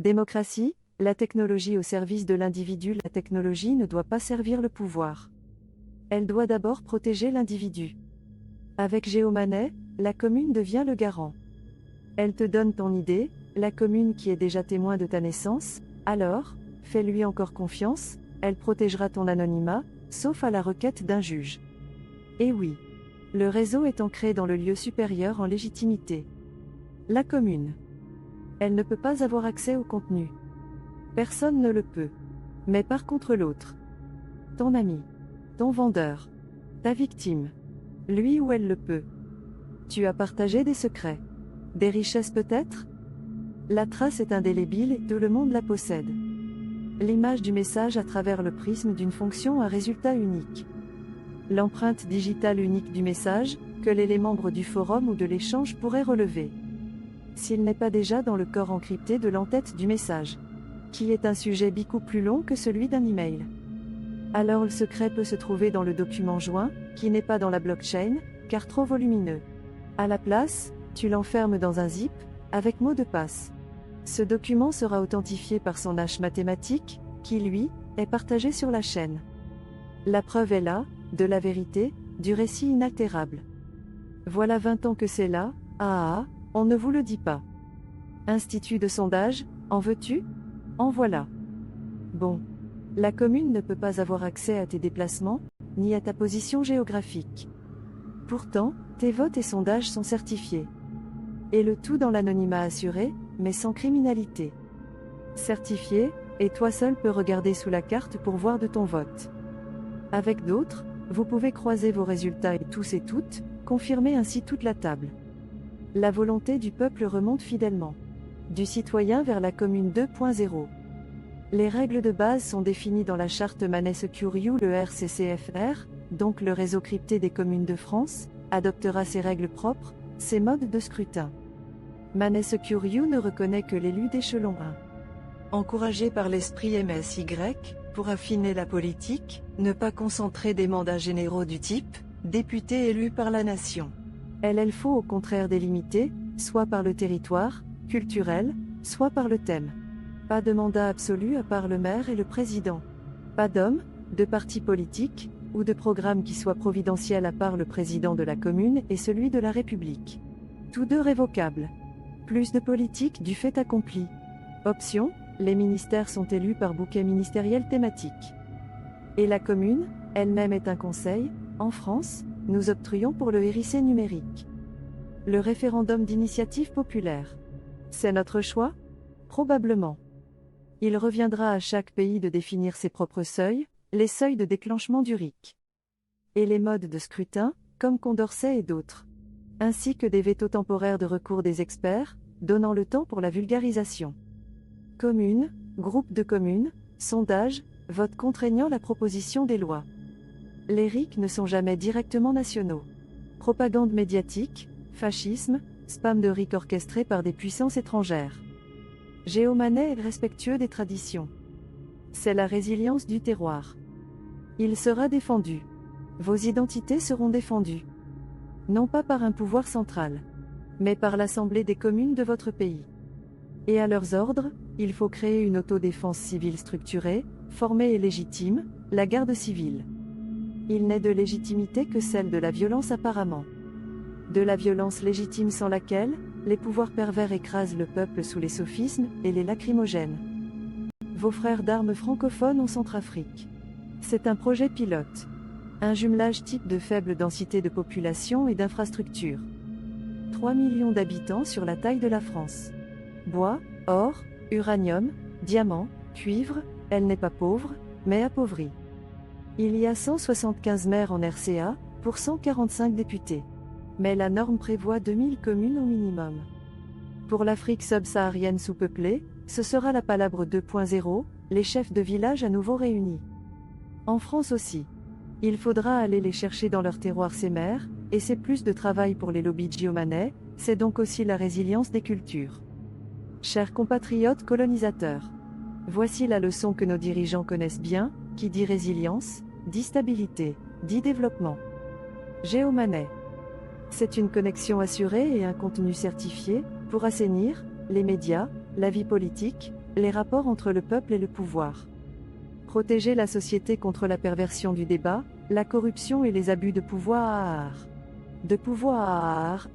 Démocratie, la technologie au service de l'individu. La technologie ne doit pas servir le pouvoir. Elle doit d'abord protéger l'individu. Avec Géomanet, la commune devient le garant. Elle te donne ton idée, la commune qui est déjà témoin de ta naissance, alors, fais-lui encore confiance, elle protégera ton anonymat, sauf à la requête d'un juge. Et oui. Le réseau est ancré dans le lieu supérieur en légitimité. La commune. Elle ne peut pas avoir accès au contenu. Personne ne le peut. Mais par contre l'autre. Ton ami. Ton vendeur. Ta victime. Lui ou elle le peut. Tu as partagé des secrets. Des richesses peut-être? La trace est indélébile et tout le monde la possède. L'image du message à travers le prisme d'une fonction à résultat unique. L'empreinte digitale unique du message, que les membres du forum ou de l'échange pourraient relever. S'il n'est pas déjà dans le corps encrypté de l'entête du message. Qui est un sujet beaucoup plus long que celui d'un email. Alors le secret peut se trouver dans le document joint, qui n'est pas dans la blockchain, car trop volumineux. À la place, tu l'enfermes dans un zip, avec mot de passe. Ce document sera authentifié par son hash mathématique, qui lui, est partagé sur la chaîne. La preuve est là, de la vérité, du récit inaltérable. Voilà 20 ans que c'est là, on ne vous le dit pas. Institut de sondage, en veux-tu? En voilà. Bon. La commune ne peut pas avoir accès à tes déplacements, ni à ta position géographique. Pourtant, tes votes et sondages sont certifiés. Et le tout dans l'anonymat assuré, mais sans criminalité. Certifié, et toi seul peux regarder sous la carte pour voir de ton vote. Avec d'autres, vous pouvez croiser vos résultats et tous et toutes, confirmer ainsi toute la table. La volonté du peuple remonte fidèlement. Du citoyen vers la commune 2.0. Les règles de base sont définies dans la charte Manet Secure You. Le RCCFR, donc le réseau crypté des communes de France, adoptera ses règles propres, ses modes de scrutin. Manet Secure You ne reconnaît que l'élu d'échelon 1. Encouragé par l'esprit MSY, pour affiner la politique, ne pas concentrer des mandats généraux du type « député élu par la nation ». Elle faut au contraire délimiter, soit par le territoire, culturel, soit par le thème. Pas de mandat absolu à part le maire et le président. Pas d'homme, de parti politique, ou de programme qui soit providentiel à part le président de la commune et celui de la République. Tous deux révocables. Plus de politique du fait accompli. Option, les ministères sont élus par bouquet ministériel thématique. Et la commune, elle-même est un conseil. En France, nous optrions pour le RIC numérique. Le référendum d'initiative populaire. C'est notre choix? Probablement. Il reviendra à chaque pays de définir ses propres seuils, les seuils de déclenchement du RIC. Et les modes de scrutin, comme Condorcet et d'autres. Ainsi que des vétos temporaires de recours des experts, donnant le temps pour la vulgarisation. Communes, groupes de communes, sondages, vote contraignant la proposition des lois. Les RIC ne sont jamais directement nationaux. Propagande médiatique, fascisme, spam de RIC orchestré par des puissances étrangères. Géomanet est respectueux des traditions. C'est la résilience du terroir. Il sera défendu. Vos identités seront défendues. Non pas par un pouvoir central, mais par l'Assemblée des communes de votre pays. Et à leurs ordres, il faut créer une autodéfense civile structurée, formée et légitime, la garde civile. Il n'est de légitimité que celle de la violence apparemment. De la violence légitime sans laquelle, les pouvoirs pervers écrasent le peuple sous les sophismes et les lacrymogènes. Vos frères d'armes francophones en Centrafrique. C'est un projet pilote. Un jumelage type de faible densité de population et d'infrastructures. 3 millions d'habitants sur la taille de la France. Bois, or, uranium, diamants, cuivre, elle n'est pas pauvre, mais appauvrie. Il y a 175 maires en RCA, pour 145 députés. Mais la norme prévoit 2000 communes au minimum. Pour l'Afrique subsaharienne sous-peuplée, ce sera la palabre 2.0, les chefs de village à nouveau réunis. En France aussi. Il faudra aller les chercher dans leur terroir ces maires, et c'est plus de travail pour les lobbies de Géomanet, c'est donc aussi la résilience des cultures. Chers compatriotes colonisateurs, voici la leçon que nos dirigeants connaissent bien, qui dit résilience, dit stabilité, dit développement. Géomanet. C'est une connexion assurée et un contenu certifié, pour assainir, les médias, la vie politique, Les rapports entre le peuple et le pouvoir. Protéger la société contre la perversion du débat, la corruption et les abus de pouvoir. De pouvoir.